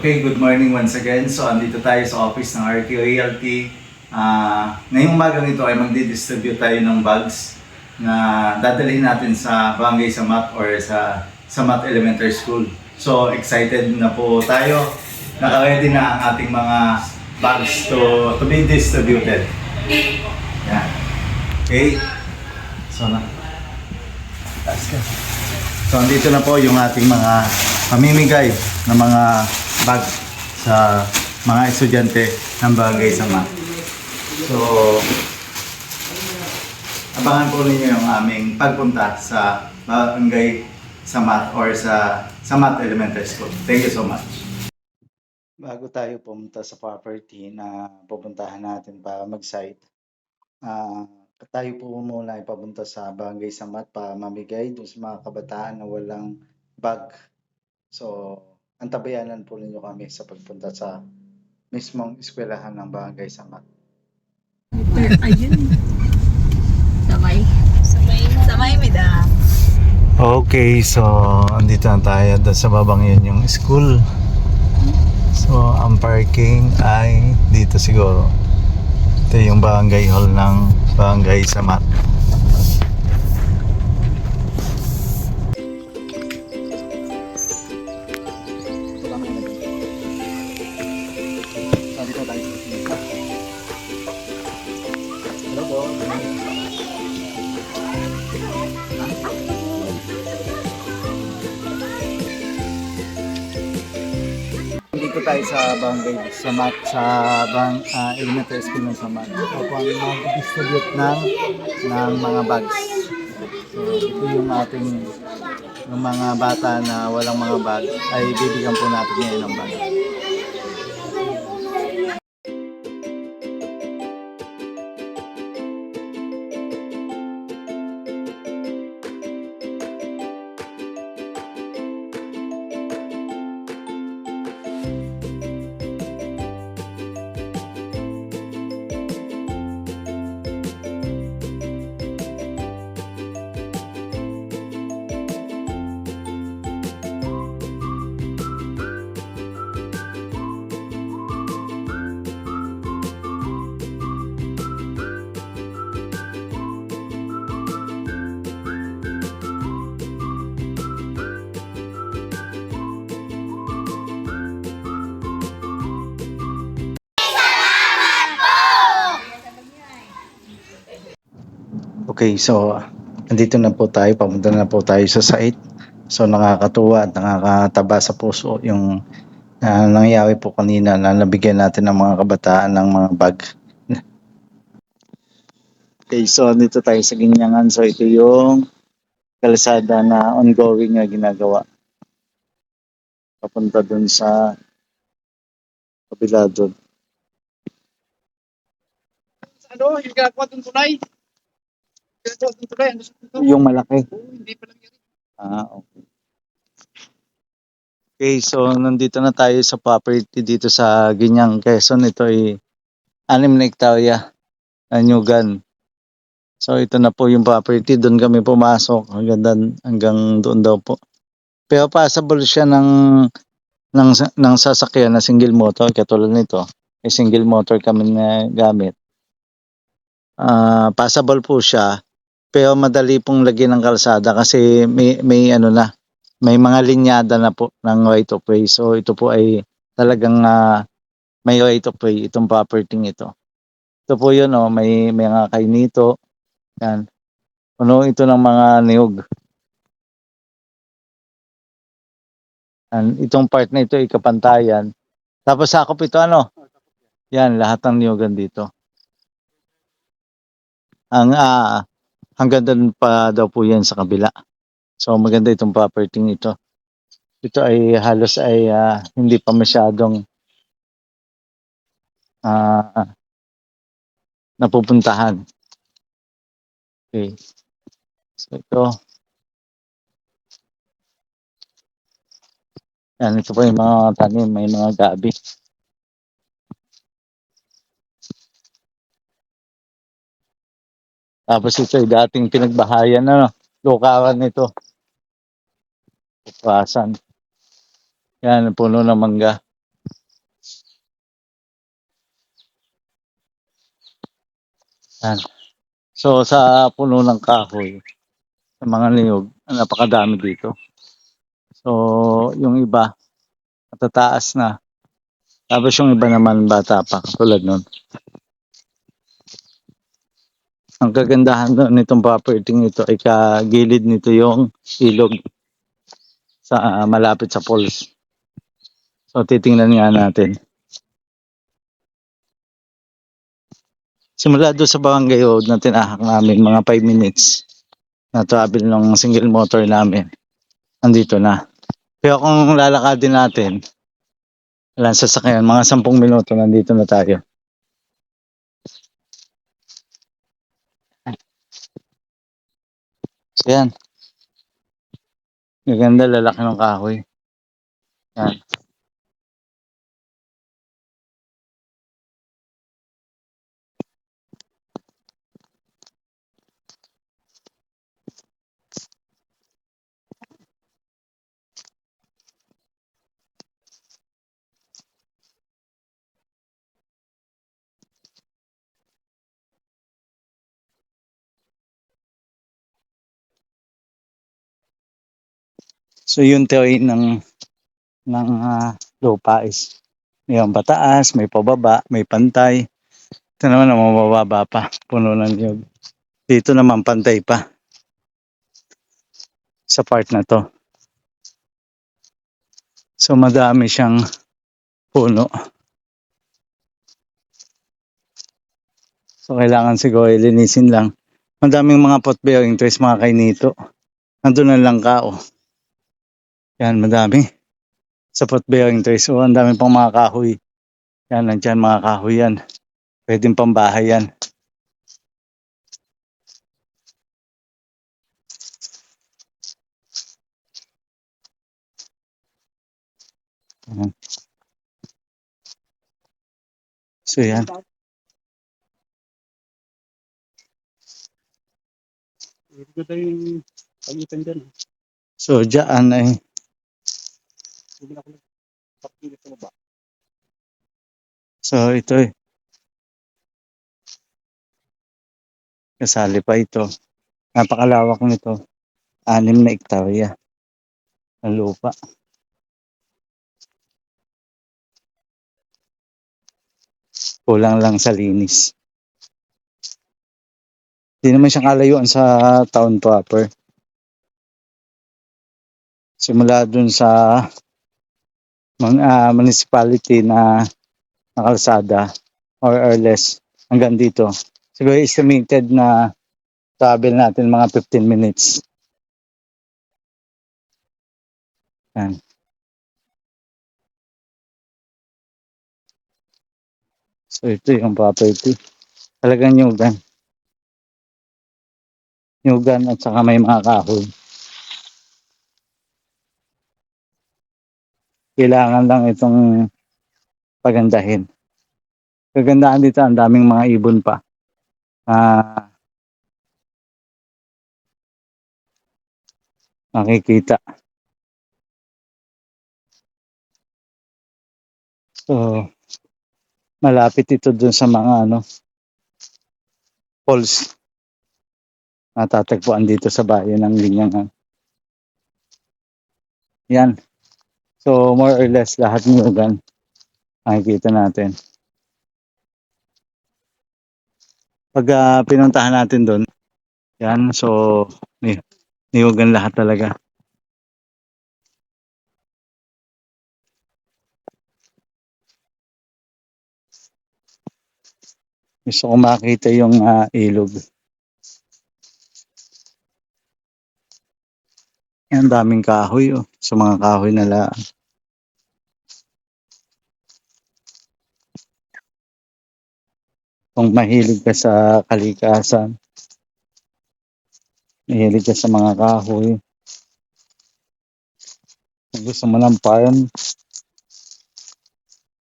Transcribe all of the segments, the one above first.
Okay, good morning once again. So, andito tayo sa office ng RTO Realty. Ngayong umagang ito ay magdi-distribute tayo ng bags na dadalhin natin sa Barangay Samat or sa Samat Elementary School. So, excited na po tayo. Naka-ready na ang ating mga bags to be distributed. Yan. Okay. So, andito na po yung ating mga pamimigay ng mga bag sa mga estudyante ng Barangay Samat. So, abangan po ninyo yung aming pagpunta sa Barangay Samat or sa Samat Elementary School. Thank you so much. Bago tayo pumunta sa property na pupuntahan natin para mag-site, tayo po muna ay papunta sa Barangay Samat para mamigay doon sa mga kabataan na walang bag. So, antabayanan po ninyo kami sa pagpunta sa mismong eskwelahan ng Barangay Samat. Ayun. Samay mida. Okay, so andito na tayo doon sa babang yun yung school. So, ang parking ay dito siguro. Ito yung barangay hall ng Barangay Samat. Dito tayo sa Barangay Samat, sa Elementary School ng Samat. Ako ang mag-distribute ng mga bags. So, ito yung ating yung mga bata na walang mga bag ay bibigyan po natin ngayon ng bag. Okay, so andito na po tayo, papunta na po tayo sa site. So nakakatuwa at nakakataba sa puso yung nangyari po kanina na nabigyan natin ng mga kabataan ng mga bag. Okay, so andito tayo sa Ginyangan. So ito yung kalsada na ongoing na ginagawa. Papunta dun sa kabila dun. Ano, yung ginagawa dun tunay? Yung malaki. Hindi pa nangyari. Okay. Okay, so nandito na tayo sa property dito sa Ginyang, Quezon. Ito ay 6 na hektarya na Nyugan. So ito na po yung property. Doon kami pumasok hanggang doon daw po. Pero passable siya ng sasakyan na single motor. Katulad nito, ay single motor kami na gamit. Passable po siya. Pero madali pong lagyan ng kalsada kasi may ano na, may mga linyada na po ng right of way. So ito po ay talagang may right of way itong property ito. Ito po yun, may mga kainito. Yan. Puno ito ng mga niyog. Yan. Itong part na ito ay kapantayan. Tapos sakop ito yan, lahat ng niyogan dito. Hanggang doon pa daw po yan sa kabila. So maganda itong property nito. Ito ay halos ay hindi pa masyadong napupuntahan. Okay. So ito. Yan, ito po yung mga tanim, may mga gabi. Tapos ito ay dating pinagbahayan lukawan nito. Pupasan. Yan, puno ng mangga. Yan. So sa puno ng kahoy, sa mga niyog, napakadami dito. So yung iba, matataas na. Tapos yung iba naman bata pa, katulad nun. Ang kagandahan nitong property nito ay kagilid nito yung ilog sa malapit sa falls. So titingnan nga natin. Simula doon sa Barangay Road na tinahak namin mga 5 minutes na travel ng single motor namin. Andito na. Pero kung lalakadin natin, walang sasakyan, mga 10 minuto nandito na tayo. So yan. Maganda, lalaki ng kahoy. Yan. So yung terrain ng lupa is may pataas, may pababa, may pantay. Ito naman ang mabababa pa, puno ng niyog. Dito naman pantay pa sa part na to. So madami siyang puno. So kailangan siguro ilinisin lang. Madaming mga pot bearing trees, mga kainito. Nandun ang langka, oh. Yan, madami. Sa pot bearing trees. So ang dami pang mga kahoy. Yan, nandyan mga kahoy yan. Pwedeng pambahay yan. Yan. So yan. Ganda yung pagitan dyan. So dyan ay Hindi na ako nagpapilit sa baba. so ito eh. Kasali pa ito. Napakalawak nito. 6 na hektarya ng lupa. Kulang lang sa linis. Hindi naman siya kalayuan sa town proper. Simula dun sa municipality na kalsada or less hanggang dito. Siguro estimated na travel natin mga 15 minutes. Yan. So ito yung property. Talagang nyugan. Nyugan at saka may mga kahoy. Kailangan lang itong pagandahin. Kagandahan dito, ang daming mga ibon pa. Makikita. So, malapit ito dun sa mga falls. Natatagpuan dito sa bayan ng Linyangan. Yan. So, more or less, lahat ng lugar makikita natin. Pag pinuntahan natin doon, yan, so, niyugan lahat talaga. Gusto ko makita yung ilog. Yan, daming kahoy, oh. Sa mga kahoy na lang. Kung mahilig ka sa kalikasan, mahilig ka sa mga kahoy, kung gusto mo ng farm,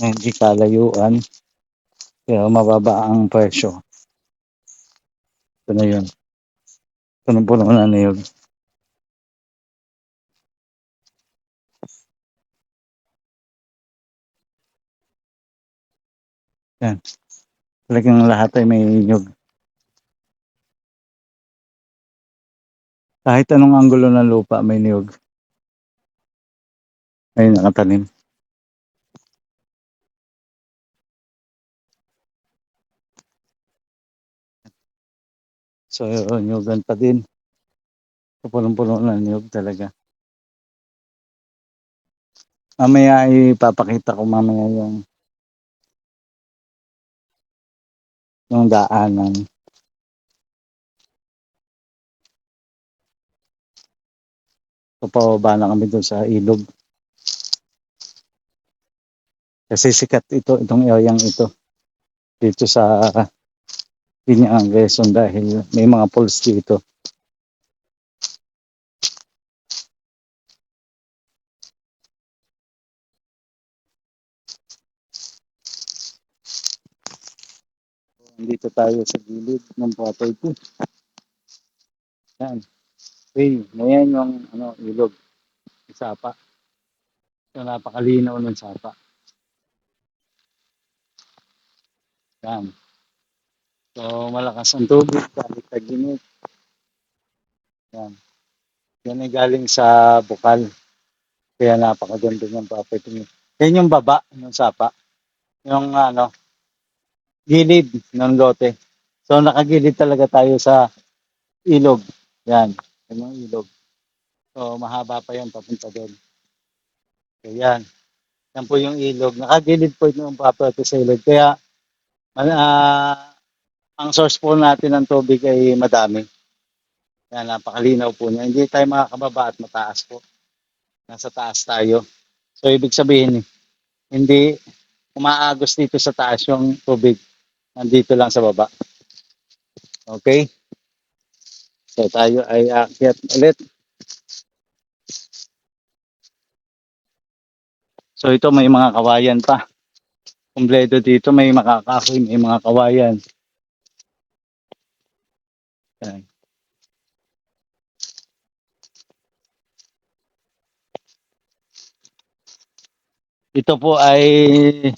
na hindi kalayuan, pero mababa ang presyo. Ito na yun. Punong-puno na niyog. Yan. Talagang lahat ay may niyog. Kahit anong anggulo ng lupa, may niyog. May nakatanim. So, niyogan pa din. Punong-puno ng niyog talaga. Mamaya ipapakita ko mamaya yung daanan. So, pababa na kami doon sa ilog. Kasi sikat itong area ito. Dito sa Binyangang Quezon dahil may mga falls dito. Dito tayo sa gilid ng property. Yan. Okay, ngayon yung ilog. Sapa. So, napakalinaw ng sapa. Yan. So, malakas ang tubig. Kahit tag-init. Yan. Yan ay galing sa bukal. Kaya napakaganda ng property. Yan yung baba ng sapa. Yung gilid ng lote. So, nakagilid talaga tayo sa ilog. Yan. Yan yung ilog. So, mahaba pa yan papunta doon. So, yan. Yan po yung ilog. Nakagilid po yung property sa ilog. Kaya, ang source po natin ng tubig ay madami. Yan, napakalinaw po niya. Hindi tayo makakababa at mataas po. Nasa taas tayo. So, ibig sabihin, hindi umaagos dito sa taas yung tubig. Nandito lang sa baba. Okay? So, tayo ay aakyat ulit. So, ito may mga kawayan pa. Kumpleto dito, may makakahoy, may mga kawayan. Yan. Ito po ay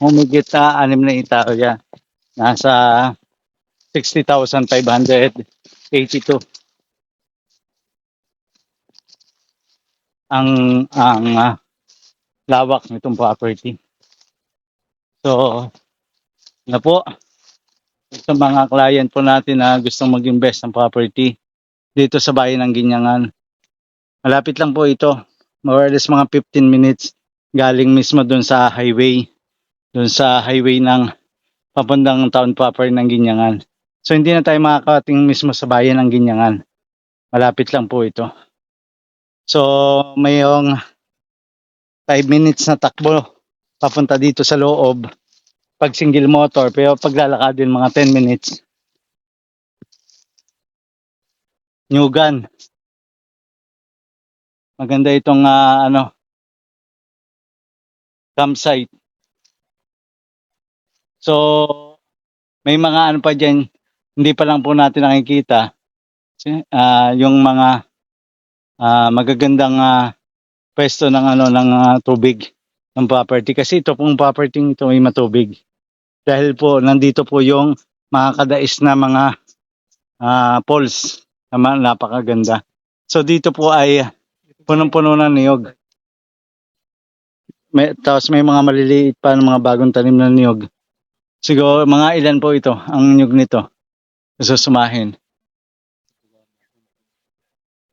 humigit sa 6 na hektarya. Nasa 60,582 ang lawak nitong property. So, na po sa mga client po natin na gustong mag-invest ng property dito sa bayan ng Ginyangan. Malapit lang po ito. More or less mga 15 minutes galing mismo doon sa highway. Doon sa highway ng papuntang town proper ng Ginyangan. So, hindi na tayo makakating mismo sa bayan ng Ginyangan. Malapit lang po ito. So, mayong 5 minutes na takbo papunta dito sa loob pag single motor, pero paglalakadin mga 10 minutes. Nyugan. Maganda itong campsite. So, may mga pa dyan, hindi pa lang po natin nakikita. Yung mga magagandang pwesto ng tubig ng property. Kasi ito pong property ito may matubig. Dahil po nandito po yung mga kadais na mga falls na napakaganda. So dito po ay punong-puno ng niyog. Tapos may mga maliliit pa ng mga bagong tanim na niyog. Siguro mga ilan po ito ang niyog nito. Susumahin.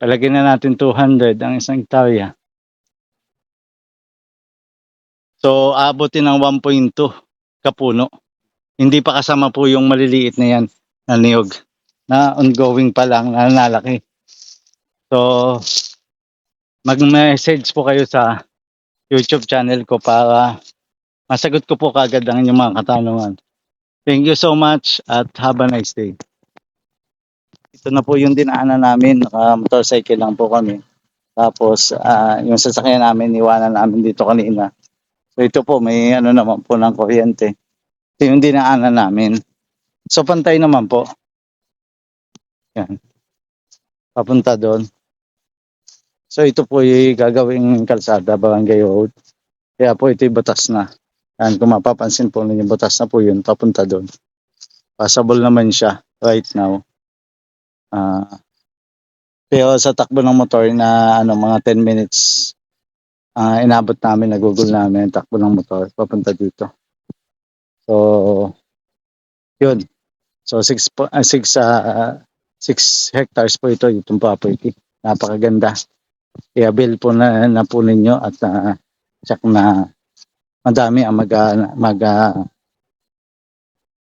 Palagyan na natin 200 ang isang hektarya. So abutin ng 1.2 kapuno. Hindi pa kasama po yung maliliit na yan na niyog na ongoing pa lang na nalaki. So mag-message po kayo sa YouTube channel ko para masagot ko po kagad ang inyong mga katanungan. Thank you so much at have a nice day. Ito na po yung dinaanan namin. Motorcycle lang po kami. Tapos yung sasakyan namin, iwanan namin dito kanina. So ito po, may naman po ng kuryente. Ito yung dinaanan namin. So pantay naman po. Yan. Papunta doon. So ito po yung gagawing kalsada, Barangay Road. Kaya po ito'y batas na. Yan, kung mapapansin po ninyo, batas na po yun, papunta doon. Passable naman siya right now. Pero sa takbo ng motor na ano, mga 10 minutes, inabot namin, nagugol namin ang takbo ng motor papunta dito. So, yun. So, 6 hectares po ito, itong property. Napakaganda. I-avail po na po ninyo at check na madami ang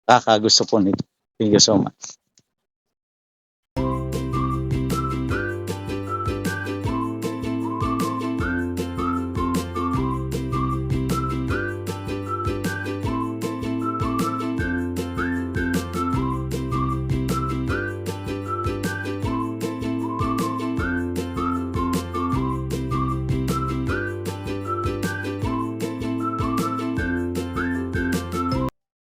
kakagusto po nito. Thank you so much.